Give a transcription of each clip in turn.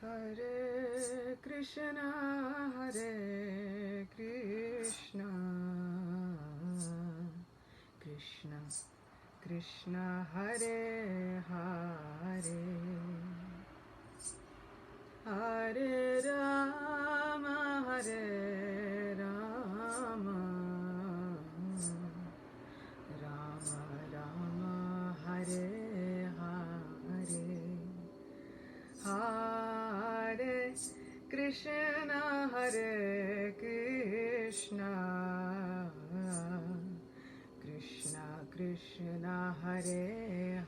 Hare Krishna, Hare Krishna, Krishna Krishna, Hare Hare, Hare Rama, Hare Rama, Rama Rama, Hare Hare, Hare Krishna, Hare Krishna, Krishna Krishna, Hare Hare,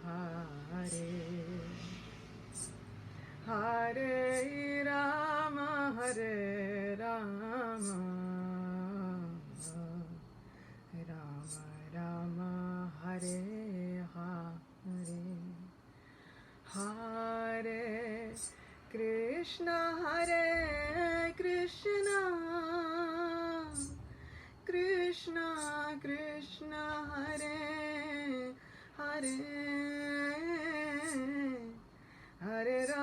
Hare Rama,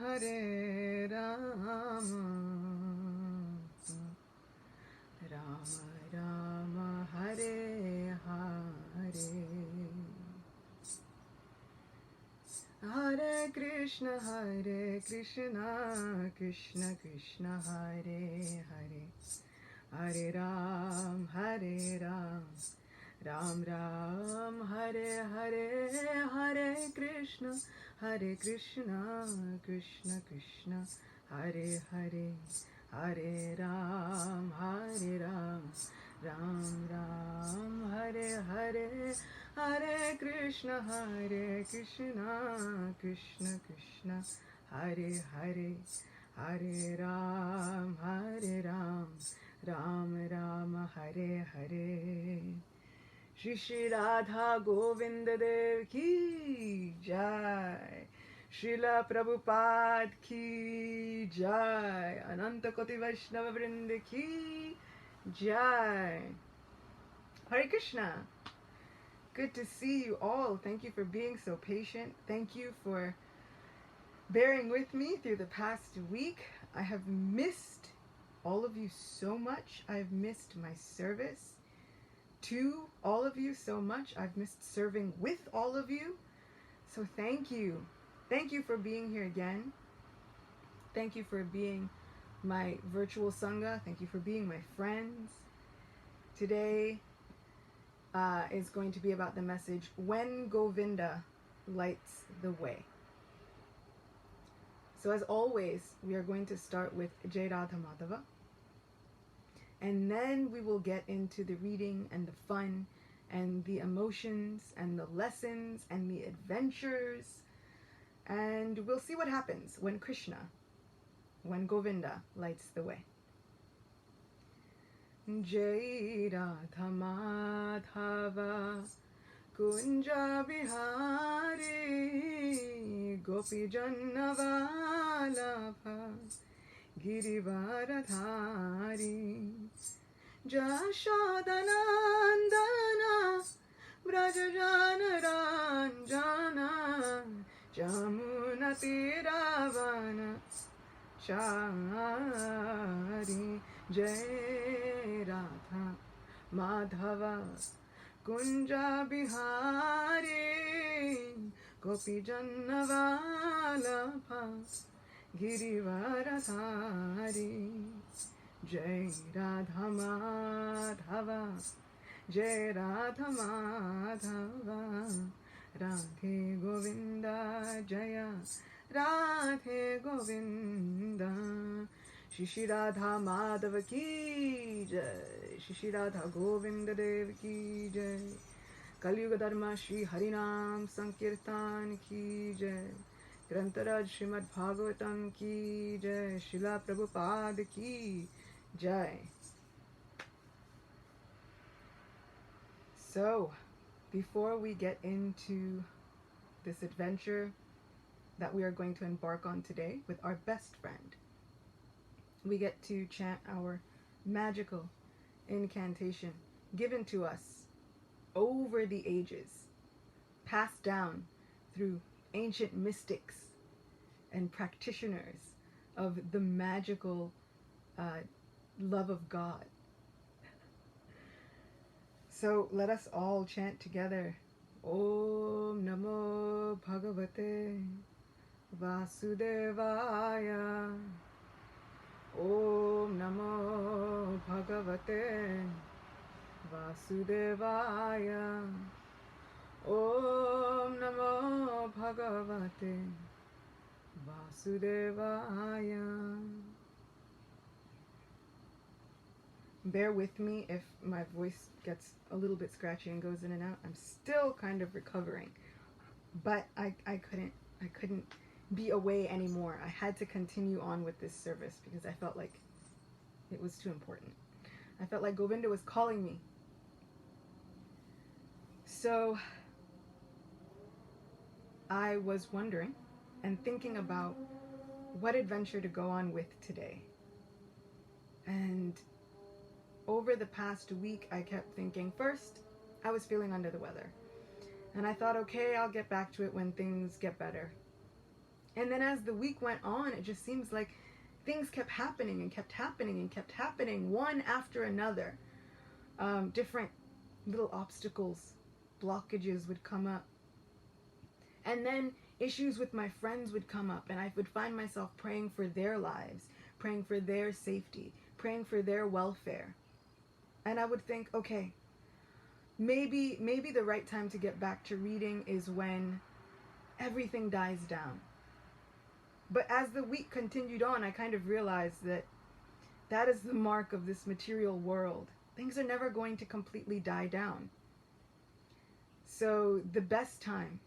Hare Rama, Rama Rama, Hare Hare, Hare Krishna, Hare Krishna, Krishna Krishna, Hare Hare, Hare Rama, Hare Rama, Rama Rama, Hare Hare, Hare Krishna, Krishna Krishna, Hare Hare, Hare Ram, Ram Ram, Hare Hare, Hare Krishna, Krishna Krishna, Hare Hare, Hare Ram, Ram Ram, Hare Hare, Hare Krishna, Krishna Krishna, Hare Hare, Hare Ram, Ram Ram, Hare Hare. Shri Shri Radha Govinda Dev ki Jai, Srila Prabhupada ki Jai, Ananta Koti Vaishnava Vrinda ki Jai. Hare Krishna. Good to see you all. Thank you for being so patient. Thank you for bearing with me through the past week. I have missed all of you so much. I've missed my service to all of you so much. I've missed serving with all of you. So thank you. Thank you for being here again. Thank you for being my virtual Sangha. Thank you for being my friends. Today is going to be about the message, When Govinda Lights the Way. So as always, we are going to start with Jai Radha Madhava. And then we will get into the reading and the fun and the emotions and the lessons and the adventures. And we'll see what happens when Govinda lights the way. Jai Radha Madhava Kunja Bihari Gopi Janna Vallabha Girivaradhari Jashodanandana Brajajana Ranjana Jamuna Tiravana Shari Jai Radha Madhava Kunja Bihari Gopi Janna Vallabha Girivaradhari Jai Radha Madhava Jai Radha Madhava Radhe Govinda Jaya Radhe Govinda Shri Shri Radha Madhava ki Jai, Shri Shri Radha Govinda Dev ki Jai, Kali Yuga Dharma Shri Harinam Sankirtan ki Jai, Grantaraj Srimad Bhagavatam ki Jai, Srila Prabhupada ki Jai. So, before we get into this adventure that we are going to embark on today with our best friend, we get to chant our magical incantation given to us over the ages, passed down through ancient mystics and practitioners of the magical love of God. So let us all chant together. Om Namo Bhagavate Vasudevaya. Om Namo Bhagavate Vasudevaya. Om Namo Bhagavate Vasudevaya. Bear with me if my voice gets a little bit scratchy and goes in and out. I'm still kind of recovering, but I couldn't be away anymore. I had to continue on with this service because I felt like it was too important. I felt like Govinda was calling me. So I was wondering and thinking about what adventure to go on with today. And over the past week, I kept thinking, first, I was feeling under the weather. And I thought, okay, I'll get back to it when things get better. And then as the week went on, it just seems like things kept happening and kept happening and kept happening, one after another. Different little obstacles, blockages would come up. And then issues with my friends would come up, and I would find myself praying for their lives, praying for their safety, praying for their welfare. And I would think, okay, maybe the right time to get back to reading is when everything dies down. But as the week continued on, I kind of realized that that is the mark of this material world. Things are never going to completely die down. So the best time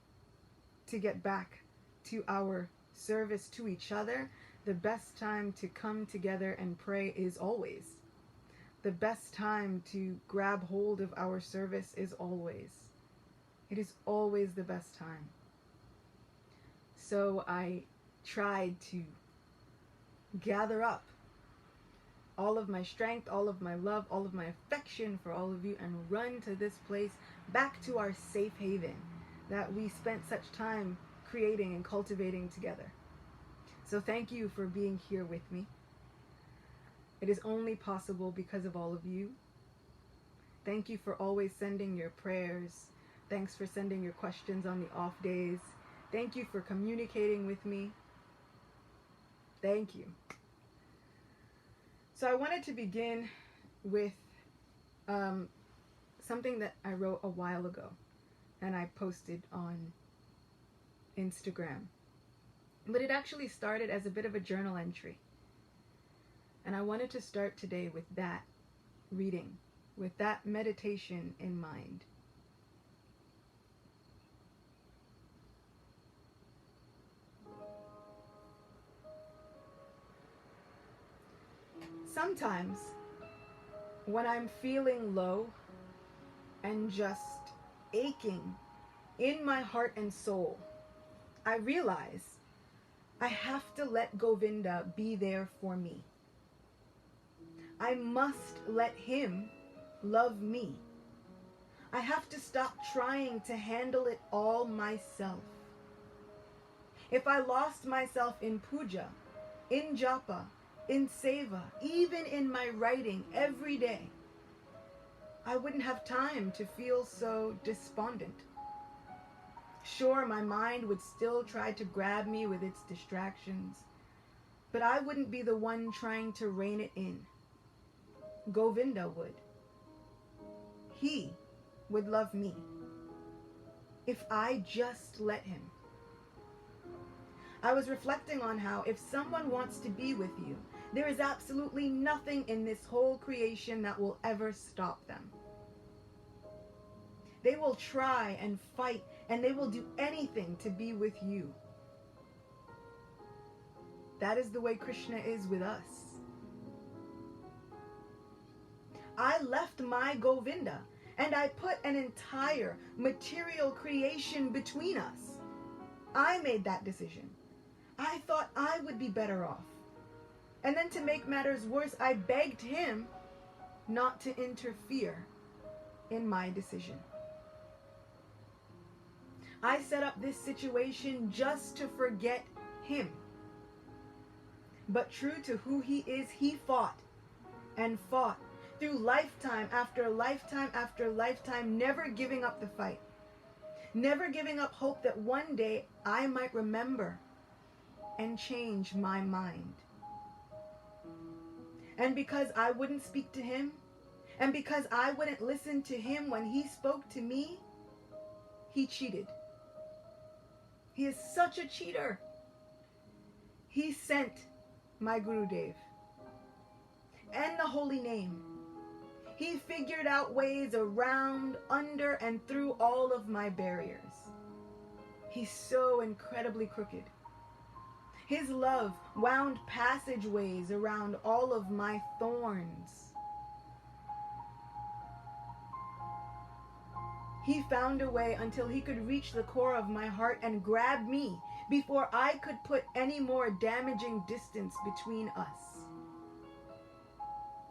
to get back to our service to each other, the best time to come together and pray is always. The best time to grab hold of our service is always. It is always the best time. So I tried to gather up all of my strength, all of my love, all of my affection for all of you and run to this place, back to our safe haven that we spent such time creating and cultivating together. So thank you for being here with me. It is only possible because of all of you. Thank you for always sending your prayers. Thanks for sending your questions on the off days. Thank you for communicating with me. Thank you. So I wanted to begin with something that I wrote a while ago and I posted on Instagram. But it actually started as a bit of a journal entry. And I wanted to start today with that reading, with that meditation in mind. Sometimes, when I'm feeling low and just aching in my heart and soul, I realize I have to let Govinda be there for me. I must let him love me. I have to stop trying to handle it all myself. If I lost myself in puja, in japa, in seva, even in my writing every day, I wouldn't have time to feel so despondent. Sure, my mind would still try to grab me with its distractions, but I wouldn't be the one trying to rein it in. Govinda would. He would love me if I just let him. I was reflecting on how if someone wants to be with you, there is absolutely nothing in this whole creation that will ever stop them. They will try and fight, and they will do anything to be with you. That is the way Krishna is with us. I left my Govinda, and I put an entire material creation between us. I made that decision. I thought I would be better off. And then to make matters worse, I begged him not to interfere in my decision. I set up this situation just to forget him, but true to who he is, he fought and fought through lifetime after lifetime after lifetime, never giving up the fight, never giving up hope that one day I might remember and change my mind. And because I wouldn't speak to him, and because I wouldn't listen to him when he spoke to me, he cheated. He is such a cheater. He sent my Gurudev and the holy name. He figured out ways around, under, and through all of my barriers. He's so incredibly crooked. His love wound passageways around all of my thorns. He found a way until he could reach the core of my heart and grab me before I could put any more damaging distance between us.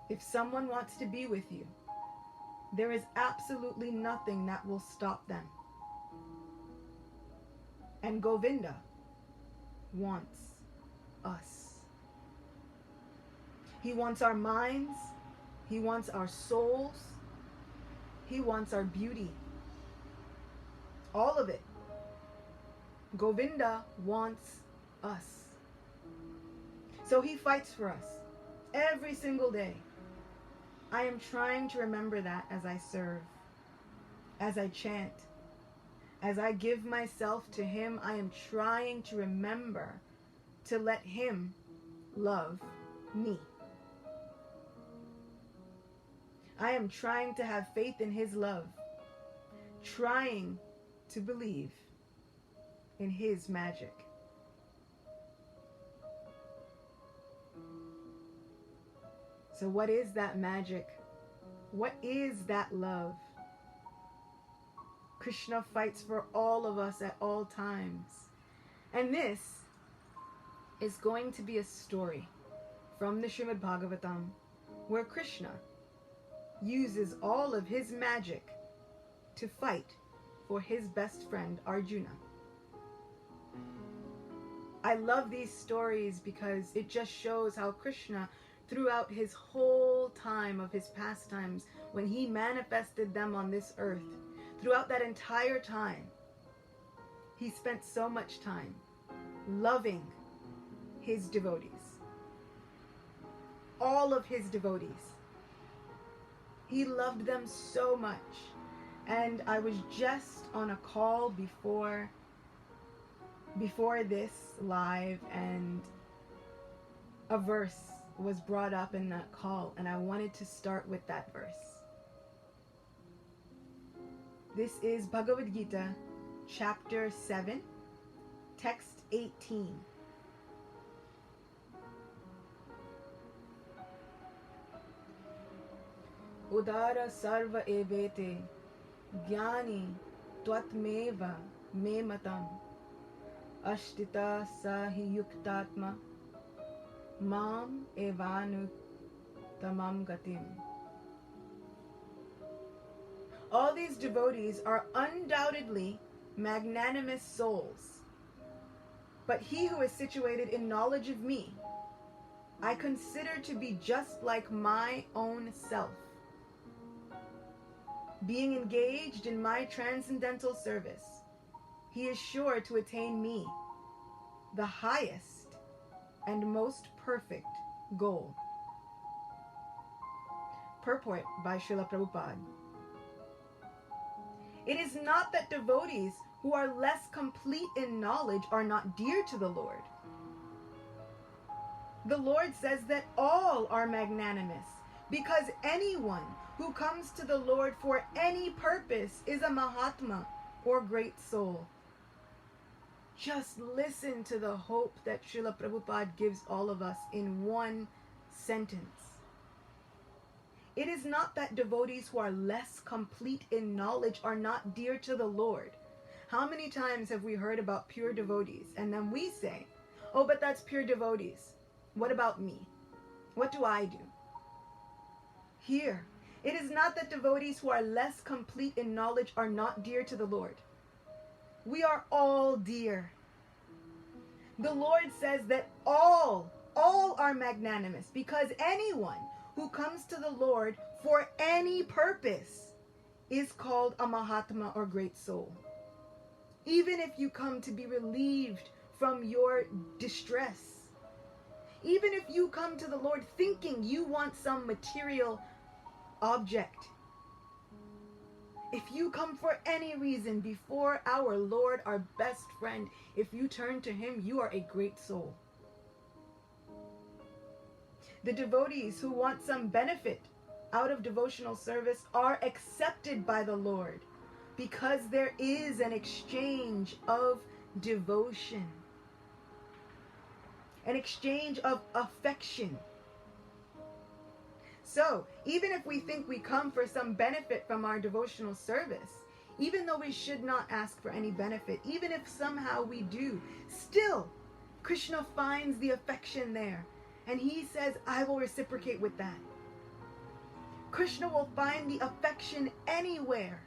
If someone wants to be with you, there is absolutely nothing that will stop them. And Govinda wants us. He wants our minds. He wants our souls. He wants our beauty. All of it. Govinda wants us. So he fights for us every single day. I am trying to remember that as I serve, as I chant, as I give myself to him. I am trying to remember to let him love me. I am trying to have faith in his love, trying to believe in his magic. So what is that magic? What is that love? Krishna fights for all of us at all times. And this is going to be a story from the Srimad Bhagavatam where Krishna uses all of his magic to fight for his best friend Arjuna. I love these stories because it just shows how Krishna, throughout his whole time of his pastimes, when he manifested them on this earth, throughout that entire time, he spent so much time loving his devotees. All of his devotees. He loved them so much. And I was just on a call before this live, and a verse was brought up in that call, and I wanted to start with that verse. This is Bhagavad Gita, chapter 7, text 18. Udara sarva evete Jnani Twatmeva me matam Ashtita sahi yuktatma Mam evanu tamam gatim. All these devotees are undoubtedly magnanimous souls, but he who is situated in knowledge of me, I consider to be just like my own self. Being engaged in my transcendental service, he is sure to attain me, the highest and most perfect goal. Purport by Srila Prabhupada. It is not that devotees who are less complete in knowledge are not dear to the Lord. The Lord says that all are magnanimous, because anyone who comes to the Lord for any purpose is a Mahatma, or great soul. Just listen to the hope that Srila Prabhupada gives all of us in one sentence. It is not that devotees who are less complete in knowledge are not dear to the Lord. How many times have we heard about pure devotees, and then we say, oh, but that's pure devotees. What about me? What do I do? Here, it is not that devotees who are less complete in knowledge are not dear to the Lord. We are all dear. The Lord says that all all are magnanimous, because anyone who comes to the Lord for any purpose is called a Mahatma or great soul. Even if you come to be relieved from your distress, even if you come to the Lord thinking you want some material object, if you come for any reason before our Lord, our best friend, if you turn to him, you are a great soul. The devotees who want some benefit out of devotional service are accepted by the Lord because there is an exchange of devotion, an exchange of affection. So, even if we think we come for some benefit from our devotional service, even though we should not ask for any benefit, even if somehow we do, still, Krishna finds the affection there. And he says, I will reciprocate with that. Krishna will find the affection anywhere.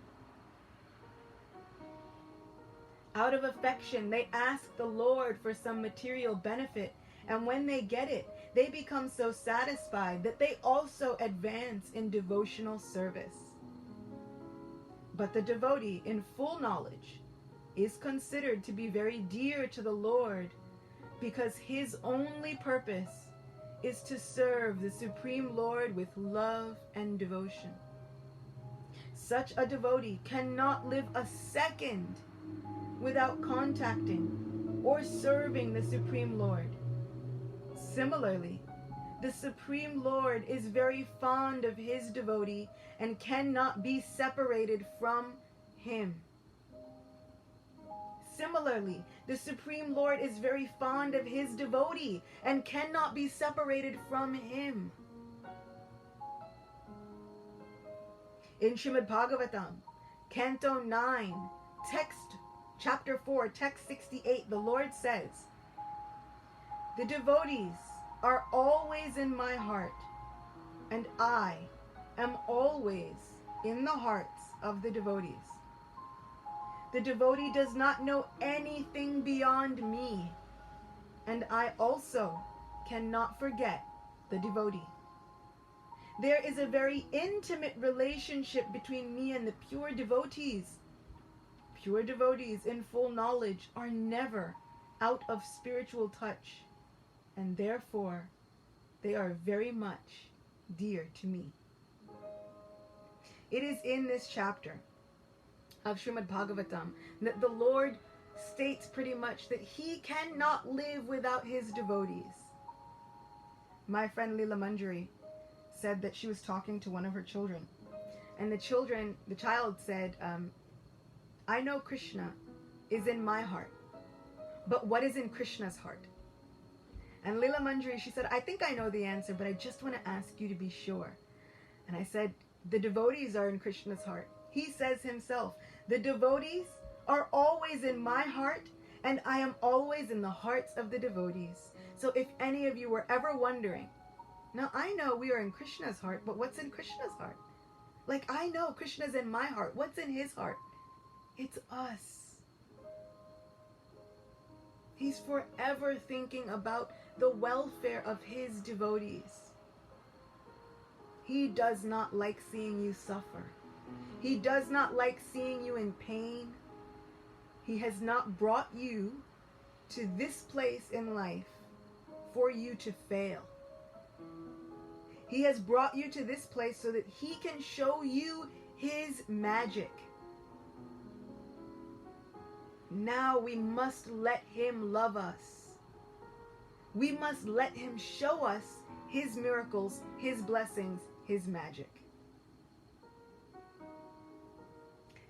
Out of affection, they ask the Lord for some material benefit. And when they get it, they become so satisfied that they also advance in devotional service. But the devotee in full knowledge is considered to be very dear to the Lord because his only purpose is to serve the Supreme Lord with love and devotion. Such a devotee cannot live a second without contacting or serving the Supreme Lord. Similarly, the Supreme Lord is very fond of his devotee and cannot be separated from him. Similarly, the Supreme Lord is very fond of his devotee and cannot be separated from him. In Srimad Bhagavatam, Canto 9, Chapter 4, Text 68, the Lord says, the devotees are always in my heart, and I am always in the hearts of the devotees. The devotee does not know anything beyond me, and I also cannot forget the devotee. There is a very intimate relationship between me and the pure devotees. Pure devotees in full knowledge are never out of spiritual touch, and therefore they are very much dear to me. It is in this chapter of Srimad Bhagavatam that the Lord states pretty much that he cannot live without his devotees. My friend Leela Manjari said that she was talking to one of her children, and the child said, I know Krishna is in my heart, but what is in Krishna's heart? And Leela Manjari, she said, I think I know the answer, but I just want to ask you to be sure. And I said, the devotees are in Krishna's heart. He says himself, the devotees are always in my heart, and I am always in the hearts of the devotees. So if any of you were ever wondering, now I know we are in Krishna's heart, but what's in Krishna's heart? Like, I know Krishna's in my heart. What's in his heart? It's us. He's forever thinking about the welfare of his devotees. He does not like seeing you suffer. He does not like seeing you in pain. He has not brought you to this place in life for you to fail. He has brought you to this place so that he can show you his magic. Now we must let him love us. We must let him show us his miracles, his blessings, his magic.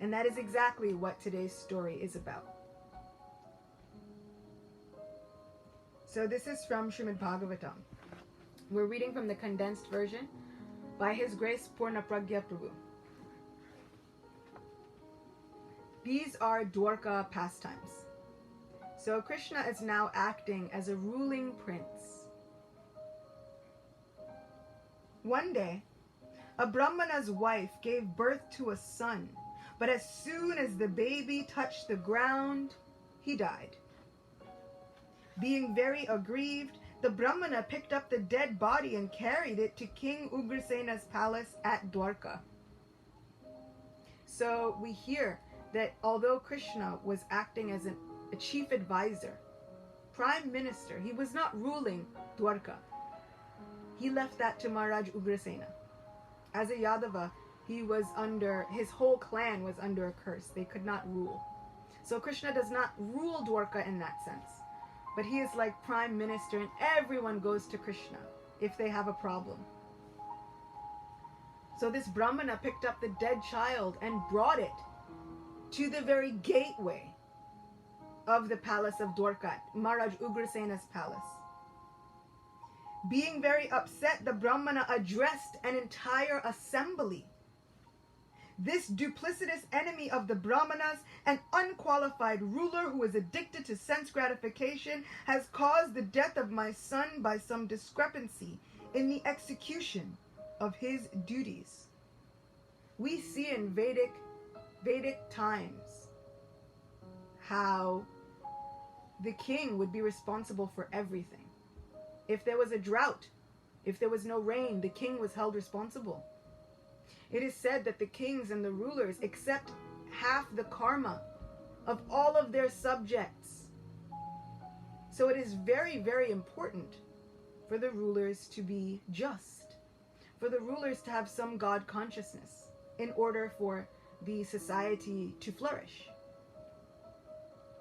And that is exactly what today's story is about. So this is from Srimad Bhagavatam. We're reading from the condensed version by His Grace Purna Pragya Prabhu. These are Dwarka pastimes. So Krishna is now acting as a ruling prince. One day, a Brahmana's wife gave birth to a son, but as soon as the baby touched the ground, he died. Being very aggrieved, the Brahmana picked up the dead body and carried it to King Ugrasena's palace at Dwarka. So we hear that although Krishna was acting as a chief advisor, prime minister, he was not ruling Dwarka. He left that to Maharaj Ugrasena. As a Yadava, his whole clan was under a curse. They could not rule. So Krishna does not rule Dwarka in that sense. But he is like prime minister, and everyone goes to Krishna if they have a problem. So this Brahmana picked up the dead child and brought it to the very gateway of the palace of Dwarka, Maharaj Ugrasena's palace. Being very upset, the Brahmana addressed an entire assembly. This duplicitous enemy of the Brahmanas, an unqualified ruler who is addicted to sense gratification, has caused the death of my son by some discrepancy in the execution of his duties. We see in Vedic times how the king would be responsible for everything. If there was a drought, if there was no rain, the king was held responsible. It is said that the kings and the rulers accept half the karma of all of their subjects. So it is very, very important for the rulers to be just, for the rulers to have some God consciousness in order for the society to flourish.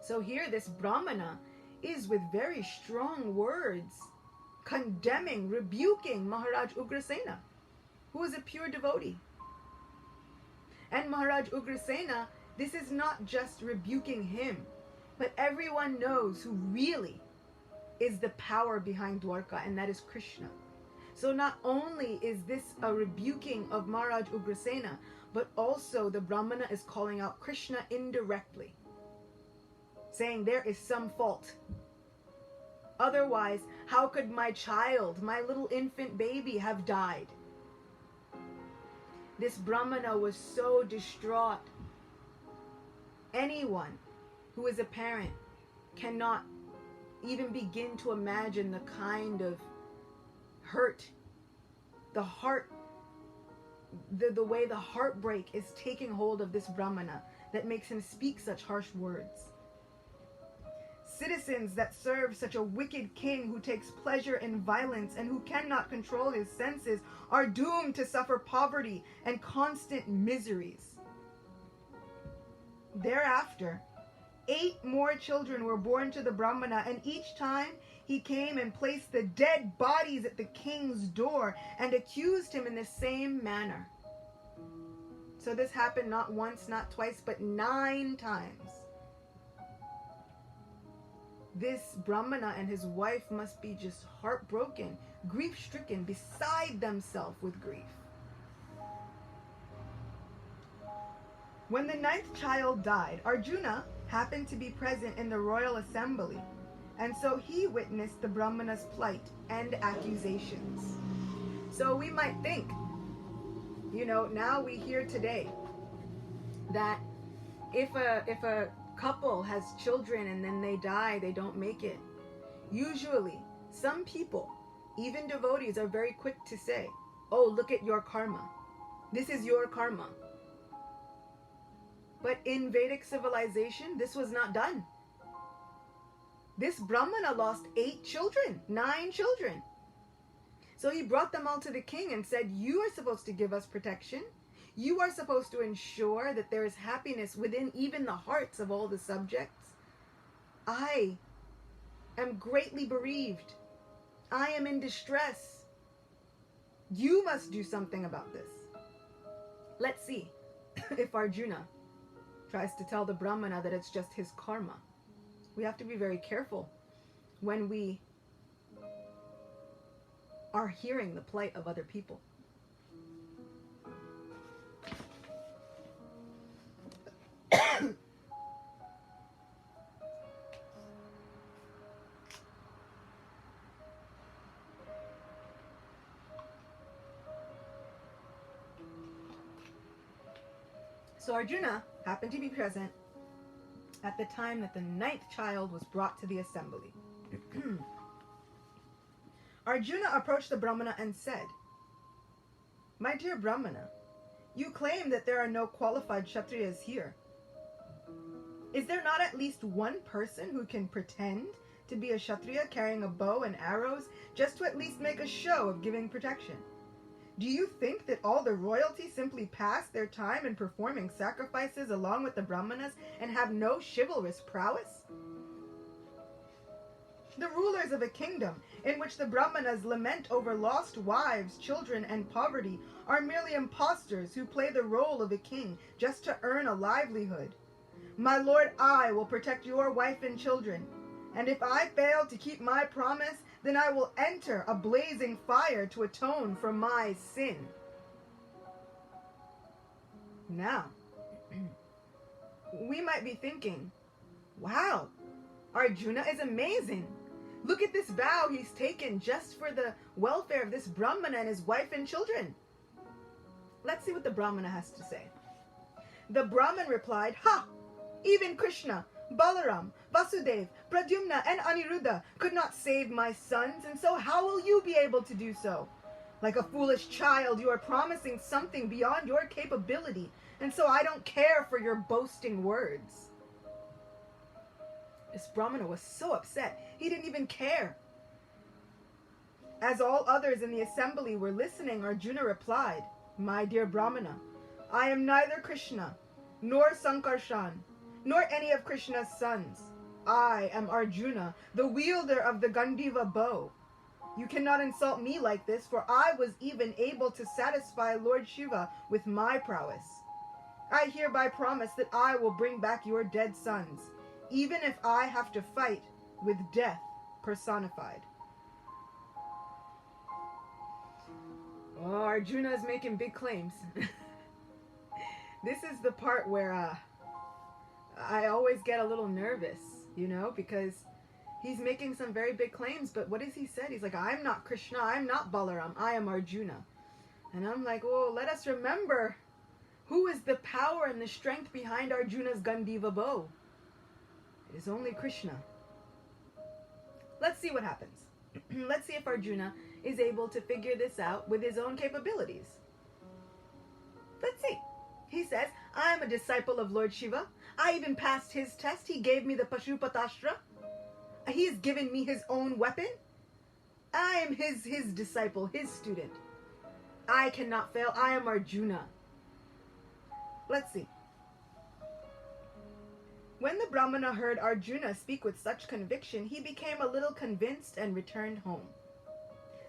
So here this Brahmana is with very strong words condemning, rebuking Maharaj Ugrasena, who is a pure devotee. And Maharaj Ugrasena, this is not just rebuking him, but everyone knows who really is the power behind Dwarka, and that is Krishna. So not only is this a rebuking of Maharaj Ugrasena, but also the Brahmana is calling out Krishna indirectly, saying there is some fault. Otherwise, how could my child, my little infant baby, have died? This Brahmana was so distraught. Anyone who is a parent cannot even begin to imagine the kind of hurt, the way the heartbreak is taking hold of this Brahmana that makes him speak such harsh words. Citizens that serve such a wicked king who takes pleasure in violence and who cannot control his senses are doomed to suffer poverty and constant miseries. Thereafter, 8 more children were born to the Brahmana, and each time he came and placed the dead bodies at the king's door and accused him in the same manner. So this happened not once, not twice, but 9 times. This Brahmana and his wife must be just heartbroken, grief-stricken, beside themselves with grief. When the 9th child died, Arjuna happened to be present in the royal assembly, and so he witnessed the Brahmana's plight and accusations. So we might think, now we hear today that if a couple has children and then they die, they don't make it. Usually, some people, even devotees, are very quick to say, oh, look at your karma. This is your karma. But in Vedic civilization, this was not done. This Brahmana lost 8 children, 9 children. So he brought them all to the king and said, you are supposed to give us protection. You are supposed to ensure that there is happiness within even the hearts of all the subjects. I am greatly bereaved. I am in distress. You must do something about this. Let's see if Arjuna tries to tell the Brahmana that it's just his karma. We have to be very careful when we are hearing the plight of other people. So Arjuna happened to be present at the time that the 9th child was brought to the assembly. Arjuna approached the Brahmana and said, "My dear Brahmana, you claim that there are no qualified Kshatriyas here. Is there not at least one person who can pretend to be a Kshatriya carrying a bow and arrows just to at least make a show of giving protection? Do you think that all the royalty simply pass their time in performing sacrifices along with the Brahmanas and have no chivalrous prowess? The rulers of a kingdom in which the Brahmanas lament over lost wives, children, and poverty are merely impostors who play the role of a king just to earn a livelihood. My lord, I will protect your wife and children, and if I fail to keep my promise, then I will enter a blazing fire to atone for my sin." Now, we might be thinking, wow, Arjuna is amazing. Look at this vow he's taken just for the welfare of this Brahmana and his wife and children. Let's see what the Brahmana has to say. The Brahman replied, "Ha! Even Krishna, Balaram, Vasudev, Pradyumna, and Aniruddha could not save my sons, and so how will you be able to do so? Like a foolish child, you are promising something beyond your capability, and so I don't care for your boasting words." This Brahmana was so upset, he didn't even care. As all others in the assembly were listening, Arjuna replied, "My dear Brahmana, I am neither Krishna, nor Sankarshan, nor any of Krishna's sons. I am Arjuna, the wielder of the Gandiva bow. You cannot insult me like this, for I was even able to satisfy Lord Shiva with my prowess. I hereby promise that I will bring back your dead sons, even if I have to fight with death personified." Oh, Arjuna is making big claims. This is the part where I always get a little nervous, because he's making some very big claims, but what has he said? He's like, "I'm not Krishna, I'm not Balaram, I am Arjuna." And I'm like, oh, let us remember who is the power and the strength behind Arjuna's Gandiva bow. It is only Krishna. Let's see what happens. Let's see if Arjuna is able to figure this out with his own capabilities. Let's see. He says, "I am a disciple of Lord Shiva. I even passed his test. He gave me the Pashupatastra. He has given me his own weapon. I am his disciple, his student. I cannot fail. I am Arjuna." Let's see. When the Brahmana heard Arjuna speak with such conviction, he became a little convinced and returned home.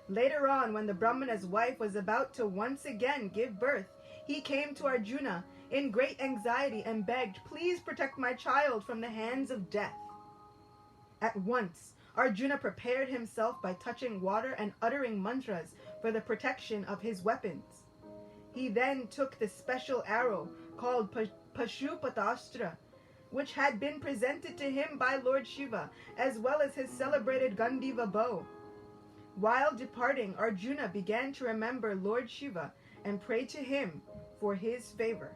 Later on, when the Brahmana's wife was about to once again give birth, he came to Arjuna in great anxiety and begged, "Please protect my child from the hands of death." At once, Arjuna prepared himself by touching water and uttering mantras for the protection of his weapons. He then took the special arrow called Pashupatastra, which had been presented to him by Lord Shiva, as well as his celebrated Gandiva bow. While departing, Arjuna began to remember Lord Shiva and pray to him for his favor.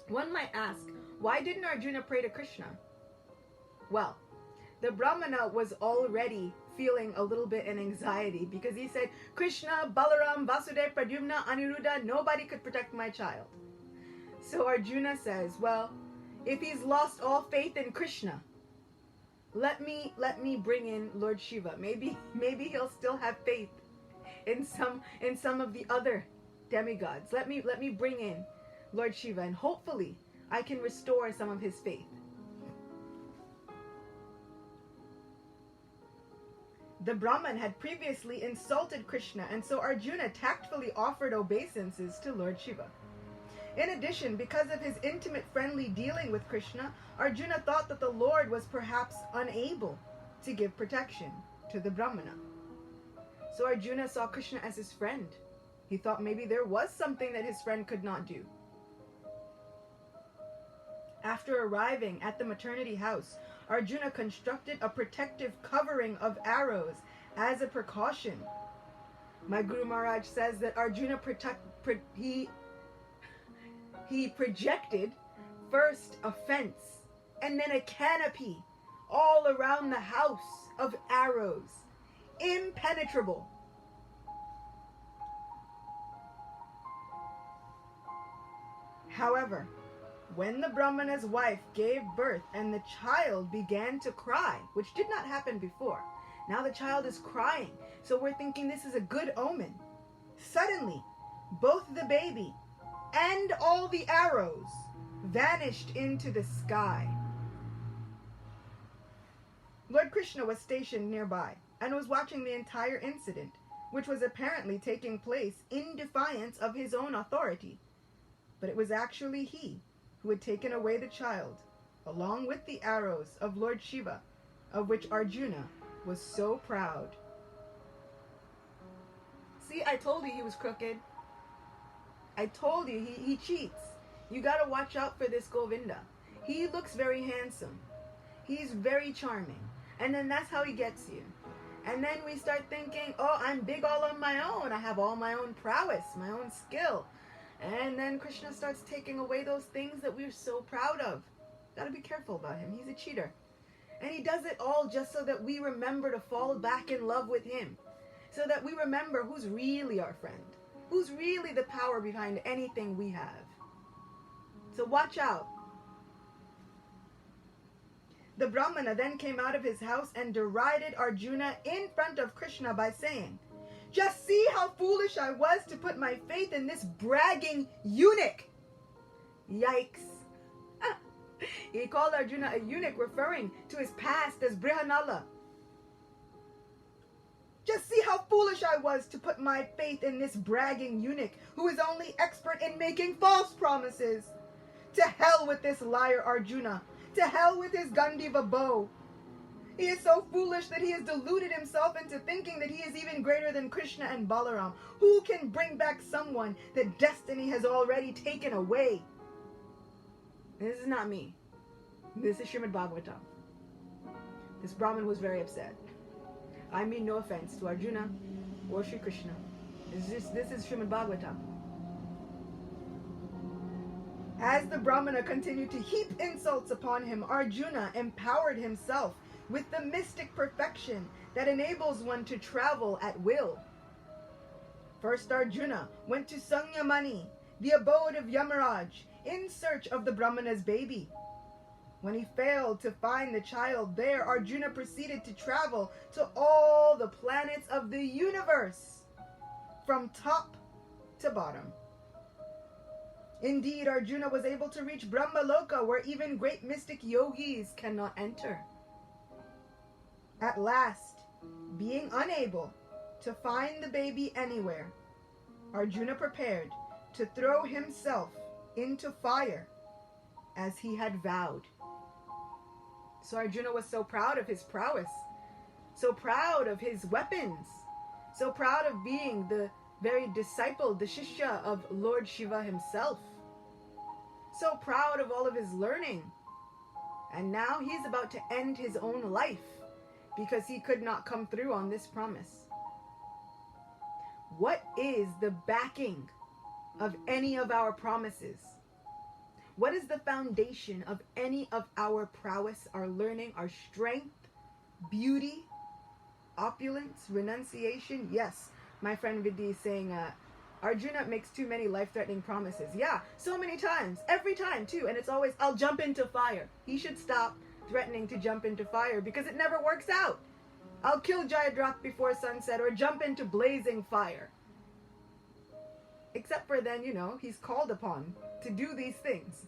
One might ask, why didn't Arjuna pray to Krishna? Well, the Brahmana was already feeling a little bit in anxiety because he said, "Krishna, Balaram, Vasudev, Pradyumna, Aniruddha, nobody could protect my child." So Arjuna says, well, if he's lost all faith in Krishna, let me bring in Lord Shiva. Maybe he'll still have faith in some of the other demigods. Let me bring in Lord Shiva, and hopefully I can restore some of his faith. The Brahman had previously insulted Krishna, and so Arjuna tactfully offered obeisances to Lord Shiva. In addition, because of his intimate friendly dealing with Krishna, Arjuna thought that the Lord was perhaps unable to give protection to the Brahmana. So Arjuna saw Krishna as his friend. He thought maybe there was something that his friend could not do. After arriving at the maternity house, Arjuna constructed a protective covering of arrows as a precaution. My Guru Maharaj says that Arjuna he projected first a fence and then a canopy all around the house of arrows. impenetrable. However, when the Brahmana's wife gave birth and the child began to cry, which did not happen before, now the child is crying, so we're thinking this is a good omen. Suddenly, both the baby and all the arrows vanished into the sky. Lord Krishna was stationed nearby and was watching the entire incident, which was apparently taking place in defiance of his own authority. But it was actually he who had taken away the child, along with the arrows of Lord Shiva, of which Arjuna was so proud. See, I told you he was crooked. I told you he cheats. You gotta watch out for this Govinda. He looks very handsome. He's very charming. And then that's how he gets you. And then we start thinking, oh, I'm big all on my own. I have all my own prowess, my own skill. And then Krishna starts taking away those things that we're so proud of. Gotta be careful about him. He's a cheater. And he does it all just so that we remember to fall back in love with him. So that we remember who's really our friend. Who's really the power behind anything we have. So watch out. The Brahmana then came out of his house and derided Arjuna in front of Krishna by saying, "Just see how foolish I was to put my faith in this bragging eunuch." Yikes. He called Arjuna a eunuch, referring to his past as Brahmana. Just see how foolish I was to put my faith in this bragging eunuch who is only expert in making false promises. To hell with this liar Arjuna. To hell with his Gandiva bow. He is so foolish that he has deluded himself into thinking that he is even greater than Krishna and Balaram. Who can bring back someone that destiny has already taken away? This is not me. This is Srimad Bhagavatam. This Brahmin was very upset. I mean no offense to Arjuna or Sri Krishna. This is Srimad Bhagavatam. As the Brahmana continued to heap insults upon him, Arjuna empowered himself with the mystic perfection that enables one to travel at will. First Arjuna went to Sanyamani, the abode of Yamaraj, in search of the Brahmana's baby. When he failed to find the child there, Arjuna proceeded to travel to all the planets of the universe, from top to bottom. Indeed, Arjuna was able to reach Brahmaloka, where even great mystic yogis cannot enter. At last, being unable to find the baby anywhere, Arjuna prepared to throw himself into fire as he had vowed. So Arjuna was so proud of his prowess, so proud of his weapons, so proud of being the very disciple, the Shishya of Lord Shiva himself. So proud of all of his learning. And now he's about to end his own life because he could not come through on this promise. What is the backing of any of our promises? What is the foundation of any of our prowess, our learning, our strength, beauty, opulence, renunciation? Yes, my friend Vidhi is saying, Arjuna makes too many life-threatening promises. Yeah, so many times, every time too, and it's always, I'll jump into fire. He should stop threatening to jump into fire because it never works out. I'll kill Jayadratha before sunset or jump into blazing fire. Except for then, he's called upon to do these things.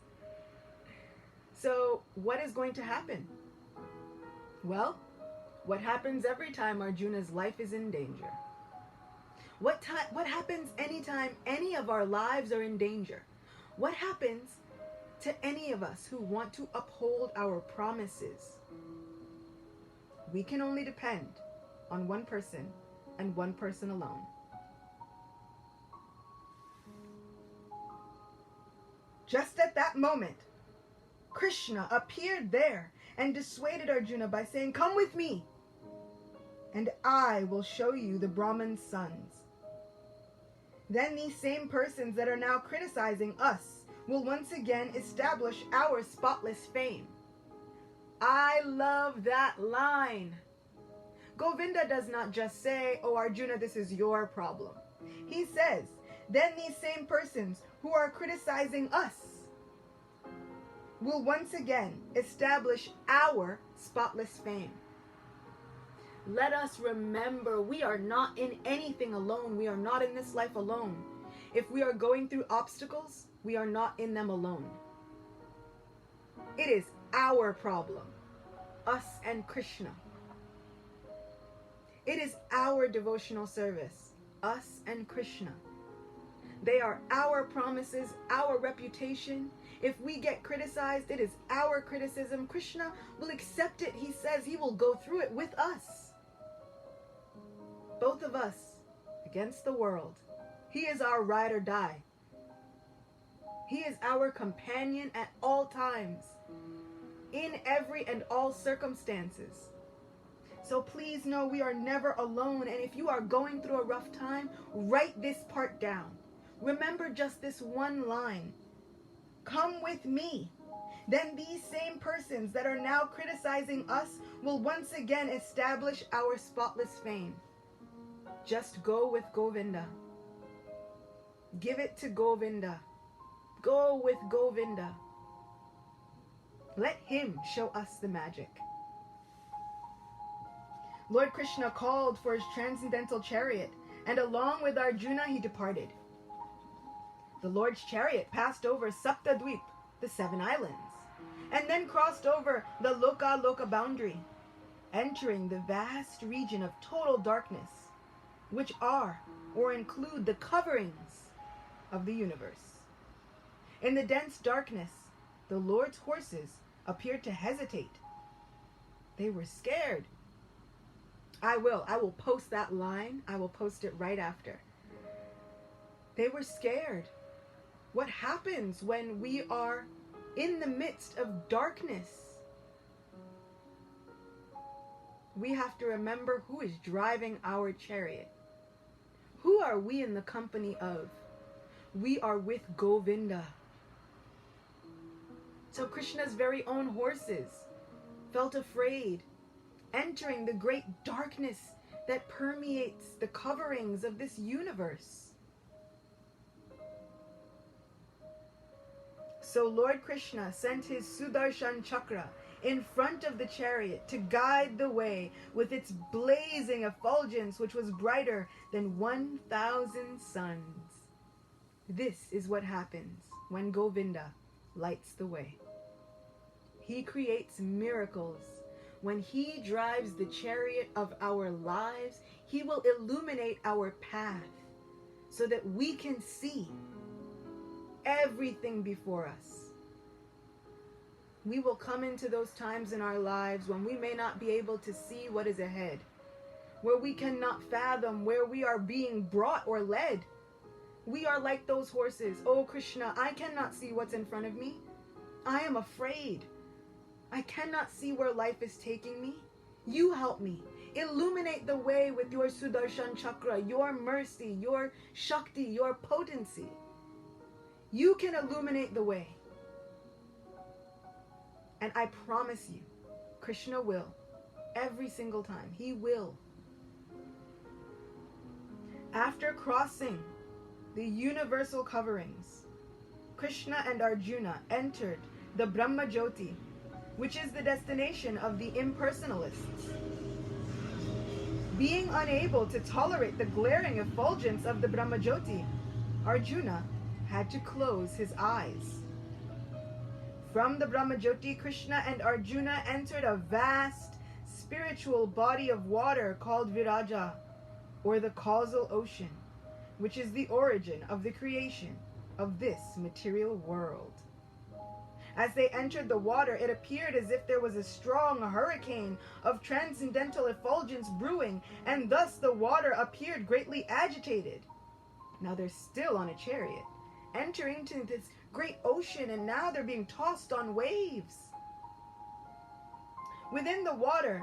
So what is going to happen? Well, what happens every time Arjuna's life is in danger? What happens anytime any of our lives are in danger? What happens to any of us who want to uphold our promises? We can only depend on one person and one person alone. Just at that moment, Krishna appeared there and dissuaded Arjuna by saying, "Come with me, and I will show you the Brahman's sons." Then these same persons that are now criticizing us will once again establish our spotless fame. I love that line. Govinda does not just say, oh Arjuna, this is your problem. He says, then these same persons who are criticizing us will once again establish our spotless fame. Let us remember, we are not in anything alone. We are not in this life alone. If we are going through obstacles, we are not in them alone. It is our problem, us and Krishna. It is our devotional service, us and Krishna. They are our promises, our reputation. If we get criticized, it is our criticism. Krishna will accept it. He says he will go through it with us. Both of us against the world. He is our ride or die. He is our companion at all times, in every and all circumstances. So please know we are never alone. And if you are going through a rough time, write this part down. Remember just this one line. Come with me. Then these same persons that are now criticizing us will once again establish our spotless fame. Just go with Govinda. Give it to Govinda. Go with Govinda. Let him show us the magic. Lord Krishna called for his transcendental chariot, and along with Arjuna he departed. The Lord's chariot passed over Saptadweep, the 7 islands, and then crossed over the Loka boundary, entering the vast region of total darkness, which are or include the coverings of the universe. In the dense darkness, the Lord's horses appeared to hesitate. They were scared. I will post that line. I will post it right after. They were scared. What happens when we are in the midst of darkness? We have to remember who is driving our chariot. Who are we in the company of? We are with Govinda. So Krishna's very own horses felt afraid, entering the great darkness that permeates the coverings of this universe. So Lord Krishna sent his Sudarshan Chakra in front of the chariot to guide the way with its blazing effulgence, which was brighter than 1,000 suns. This is what happens when Govinda lights the way. He creates miracles. When he drives the chariot of our lives, he will illuminate our path so that we can see everything before us. We will come into those times in our lives when we may not be able to see what is ahead, where we cannot fathom where we are being brought or led. We are like those horses. Oh Krishna, I cannot see what's in front of me. I am afraid. I cannot see where life is taking me. You help me. Illuminate the way with your Sudarshan Chakra, your mercy, your Shakti, your potency. You can illuminate the way. And I promise you, Krishna will. Every single time. He will. After crossing the universal coverings, Krishna and Arjuna entered the Brahma Jyoti, which is the destination of the impersonalists. Being unable to tolerate the glaring effulgence of the Brahma Jyoti, Arjuna had to close his eyes. From the Brahma Jyoti, Krishna and Arjuna entered a vast spiritual body of water called Viraja, or the causal ocean, which is the origin of the creation of this material world. As they entered the water, it appeared as if there was a strong hurricane of transcendental effulgence brewing, and thus the water appeared greatly agitated. Now they're still on a chariot, entering into this great ocean, and now they're being tossed on waves. Within the water,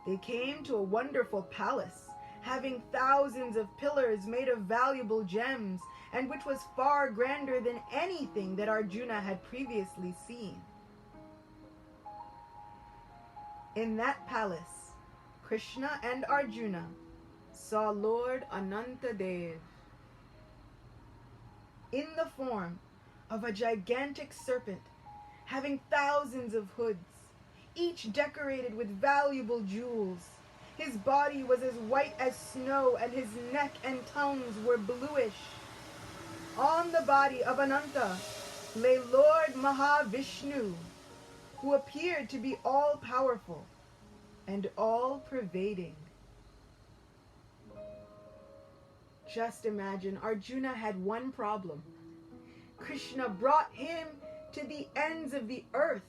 they came to a wonderful palace, having thousands of pillars made of valuable gems, and which was far grander than anything that Arjuna had previously seen. In that palace, Krishna and Arjuna saw Lord Anantadev in the form of a gigantic serpent having thousands of hoods, each decorated with valuable jewels. His body was as white as snow, and his neck and tongues were bluish. On the body of Ananta lay Lord Mahavishnu, who appeared to be all-powerful and all-pervading. Just imagine, Arjuna had one problem. Krishna brought him to the ends of the earth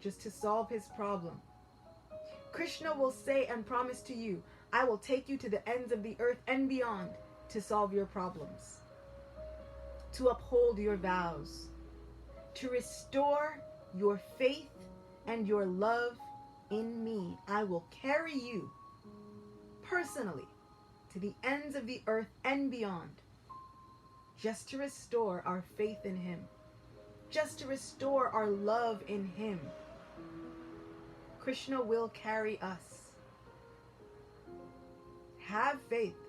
just to solve his problem. Krishna will say and promise to you, I will take you to the ends of the earth and beyond to solve your problems, to uphold your vows, to restore your faith and your love in me. I will carry you personally to the ends of the earth and beyond, just to restore our faith in him, just to restore our love in him. Krishna will carry us. Have faith.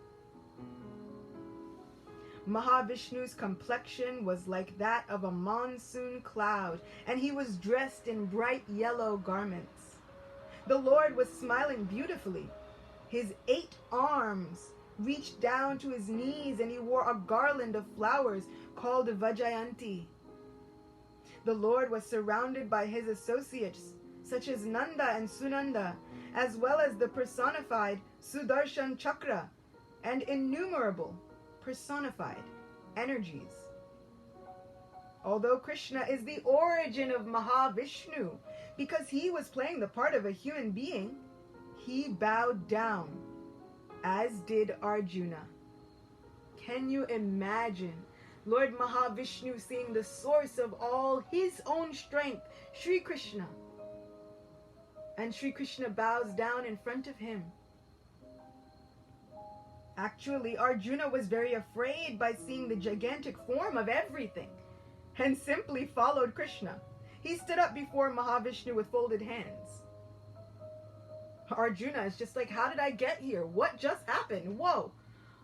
Mahavishnu's complexion was like that of a monsoon cloud, and he was dressed in bright yellow garments. The Lord was smiling beautifully. His 8 arms reached down to his knees, and he wore a garland of flowers called Vajayanti. The Lord was surrounded by his associates, such as Nanda and Sunanda, as well as the personified Sudarshan Chakra and innumerable personified energies. Although Krishna is the origin of Mahavishnu, because he was playing the part of a human being, he bowed down, as did Arjuna. Can you imagine Lord Mahavishnu seeing the source of all his own strength, Sri Krishna? And Sri Krishna bows down in front of him. Actually, Arjuna was very afraid by seeing the gigantic form of everything, and simply followed Krishna. He stood up before Mahavishnu with folded hands. Arjuna is just like, how did I get here? What just happened? Whoa!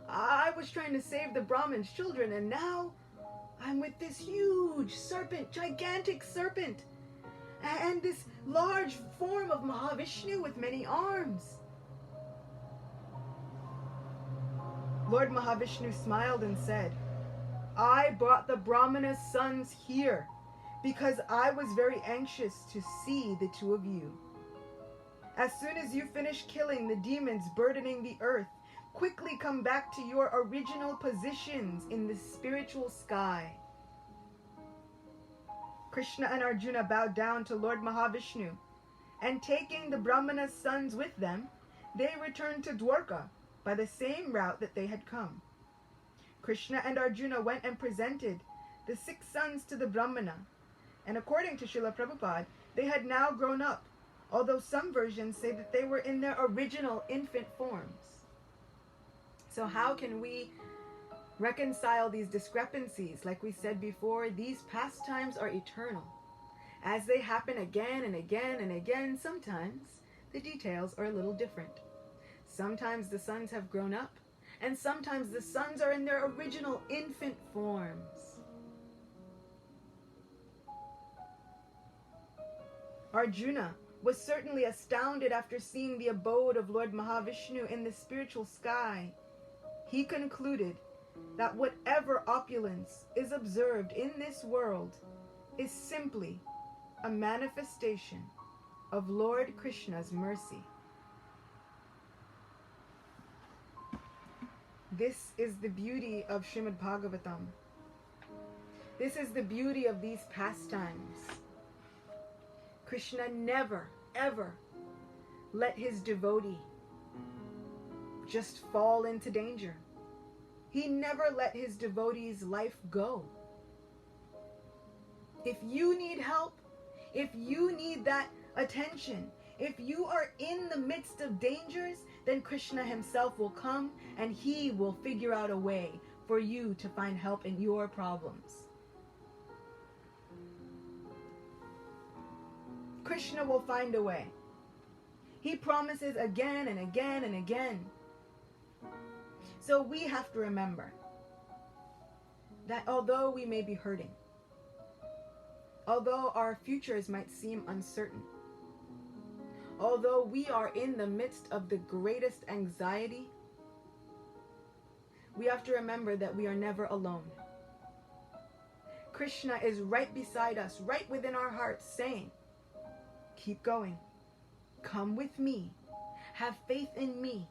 I was trying to save the Brahmin's children, and now I'm with this huge serpent, gigantic serpent, and this large form of Mahavishnu with many arms. Lord Mahavishnu smiled and said, I brought the Brahmana's sons here because I was very anxious to see the two of you. As soon as you finish killing the demons burdening the earth, quickly come back to your original positions in the spiritual sky. Krishna and Arjuna bowed down to Lord Mahavishnu, and taking the Brahmana's sons with them, they returned to Dwarka by the same route that they had come. Krishna and Arjuna went and presented the 6 sons to the Brahmana, and according to Srila Prabhupada, they had now grown up, although some versions say that they were in their original infant forms. So how can we reconcile these discrepancies? Like we said before, these pastimes are eternal. As they happen again and again and again, sometimes the details are a little different. Sometimes the sons have grown up, and sometimes the sons are in their original infant forms. Arjuna was certainly astounded after seeing the abode of Lord Mahavishnu in the spiritual sky. He concluded that whatever opulence is observed in this world is simply a manifestation of Lord Krishna's mercy. This is the beauty of Srimad Bhagavatam. This is the beauty of these pastimes. Krishna never, ever let his devotee just fall into danger. He never let his devotee's life go. If you need help, if you need that attention, if you are in the midst of dangers, then Krishna himself will come and he will figure out a way for you to find help in your problems. Krishna will find a way. He promises again and again and again. So we have to remember that although we may be hurting, although our futures might seem uncertain, although we are in the midst of the greatest anxiety, we have to remember that we are never alone. Krishna is right beside us, right within our hearts, saying, keep going. Come with me. Have faith in me.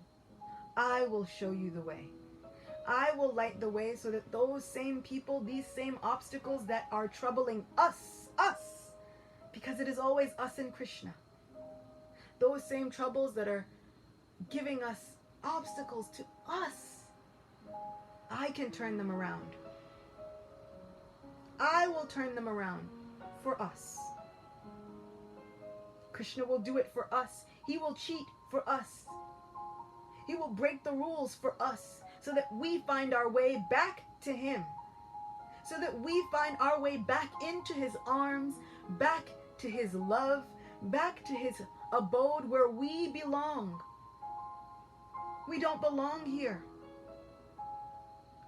I will show you the way. I will light the way so that those same people, these same obstacles that are troubling us, because it is always us and Krishna, those same troubles that are giving us obstacles to us, I can turn them around. I will turn them around for us. Krishna will do it for us. He will cheat for us. He will break the rules for us so that we find our way back to him. So that we find our way back into his arms, back to his love, back to his abode where we belong. We don't belong here.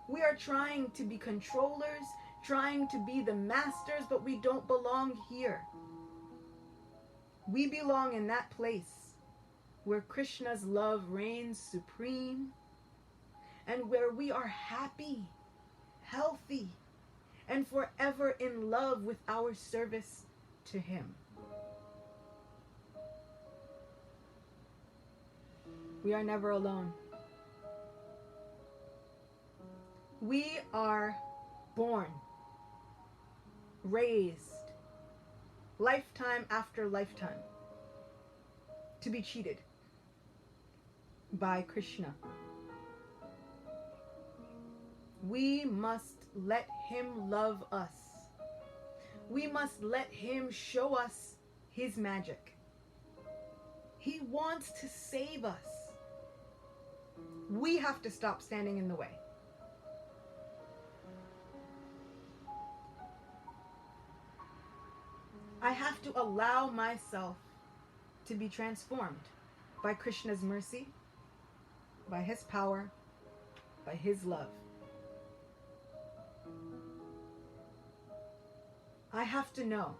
We are trying to be controllers, trying to be the masters, but we don't belong here. We belong in that place where Krishna's love reigns supreme and where we are happy, healthy, and forever in love with our service to him. We are never alone. We are born, raised, lifetime after lifetime, to be cheated by Krishna. We must let him love us. We must let him show us his magic. He wants to save us. We have to stop standing in the way. I have to allow myself to be transformed by Krishna's mercy, by his power, by his love. I have to know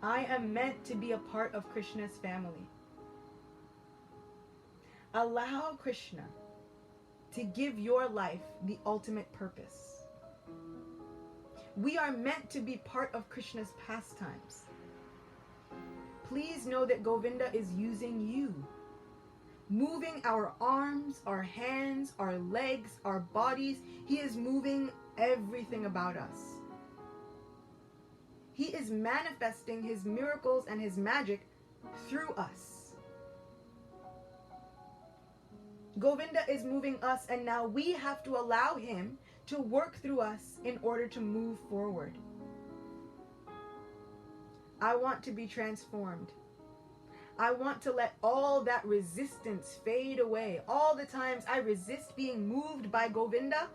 I am meant to be a part of Krishna's family. Allow Krishna to give your life the ultimate purpose. We are meant to be part of Krishna's pastimes. Please know that Govinda is using you, moving our arms, our hands, our legs, our bodies. He is moving everything about us. He is manifesting his miracles and his magic through us. Govinda is moving us, and now we have to allow him to work through us in order to move forward. I want to be transformed. I want to let all that resistance fade away. All the times I resist being moved by Govinda,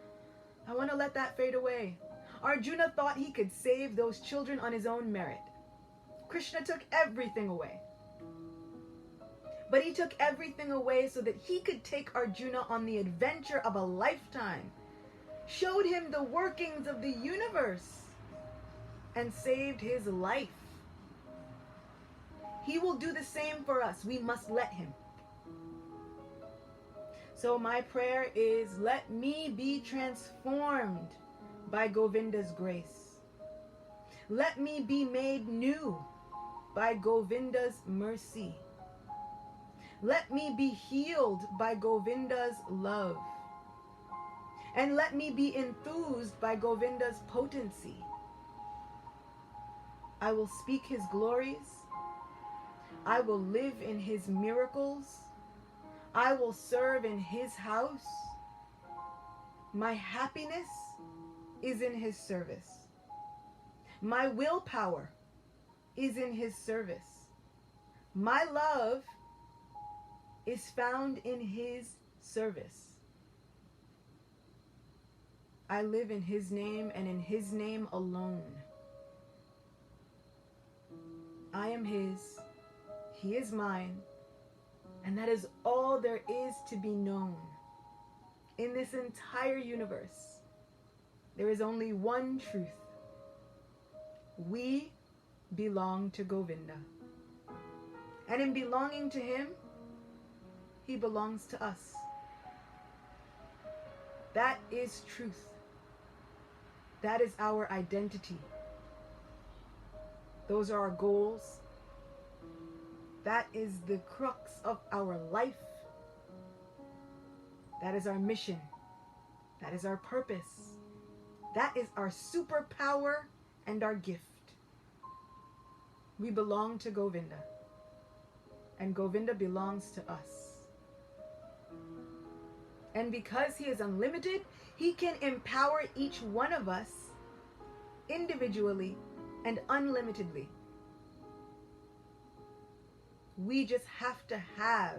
I want to let that fade away. Arjuna thought he could save those children on his own merit. Krishna took everything away. But he took everything away so that he could take Arjuna on the adventure of a lifetime, showed him the workings of the universe, and saved his life. He will do the same for us. We must let him. So my prayer is, let me be transformed by Govinda's grace. Let me be made new by Govinda's mercy. Let me be healed by Govinda's love. And let me be enthused by Govinda's potency. I will speak his glories. I will live in his miracles. I will serve in his house. My happiness is in his service. My willpower is in his service. My love is found in his service. I live in his name and in his name alone. I am his, He is mine, and that is all there is to be known. In this entire universe, there is only one truth. We belong to Govinda. And in belonging to him, he belongs to us. That is truth. That is our identity. Those are our goals. That is the crux of our life. That is our mission. That is our purpose. That is our superpower and our gift. We belong to Govinda, and Govinda belongs to us. And because he is unlimited, he can empower each one of us individually and unlimitedly. We just have to have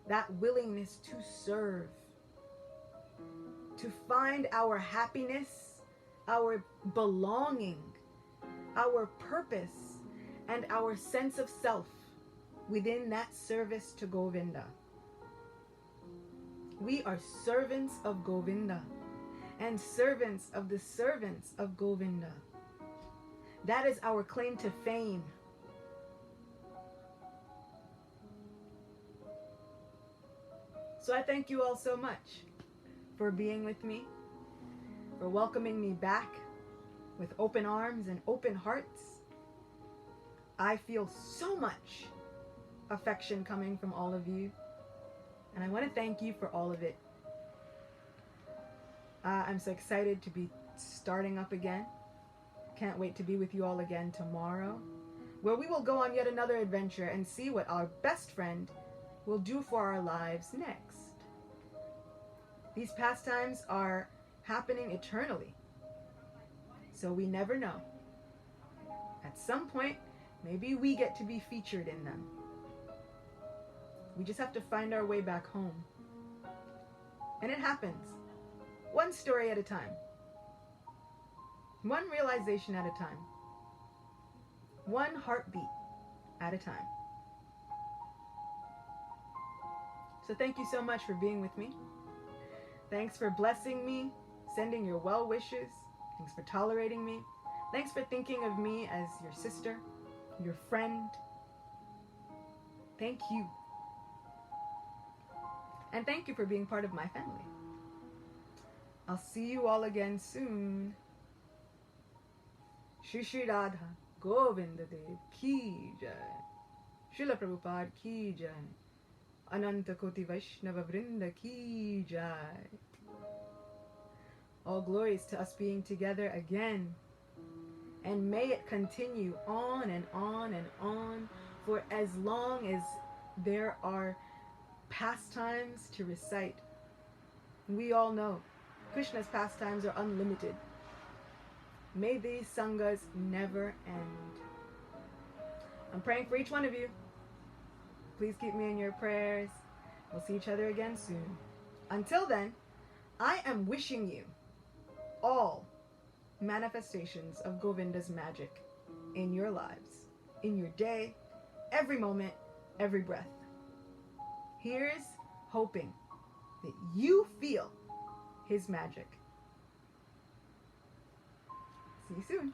that willingness to serve, to find our happiness, our belonging, our purpose, and our sense of self within that service to Govinda. We are servants of Govinda and servants of the servants of Govinda. That is our claim to fame. So I thank you all so much for being with me, for welcoming me back with open arms and open hearts. I feel so much affection coming from all of you, and I want to thank you for all of it. I'm so excited to be starting up again. Can't wait to be with you all again tomorrow, where we will go on yet another adventure and see what our best friend will do for our lives next. These pastimes are happening eternally, so we never know. At some point, maybe we get to be featured in them. We just have to find our way back home. And it happens. One story at a time. One realization at a time. One heartbeat at a time. So thank you so much for being with me. Thanks for blessing me, sending your well wishes. Thanks for tolerating me. Thanks for thinking of me as your sister, your friend. Thank you. And thank you for being part of my family. I'll see you all again soon. Shri Sri Radhe Govinda Dev Ki Jai. Srila Prabhupada Ki Jai. Ananta Koti Vaishnava Vrinda Ki Jai. All glories to us being together again. And may it continue on and on and on for as long as there are pastimes to recite. We all know Krishna's pastimes are unlimited. May these sanghas never end. I'm praying for each one of you. Please keep me in your prayers. We'll see each other again soon. Until then, I am wishing you all manifestations of Govinda's magic in your lives, in your day, every moment, every breath. Here's hoping that you feel his magic. See you soon.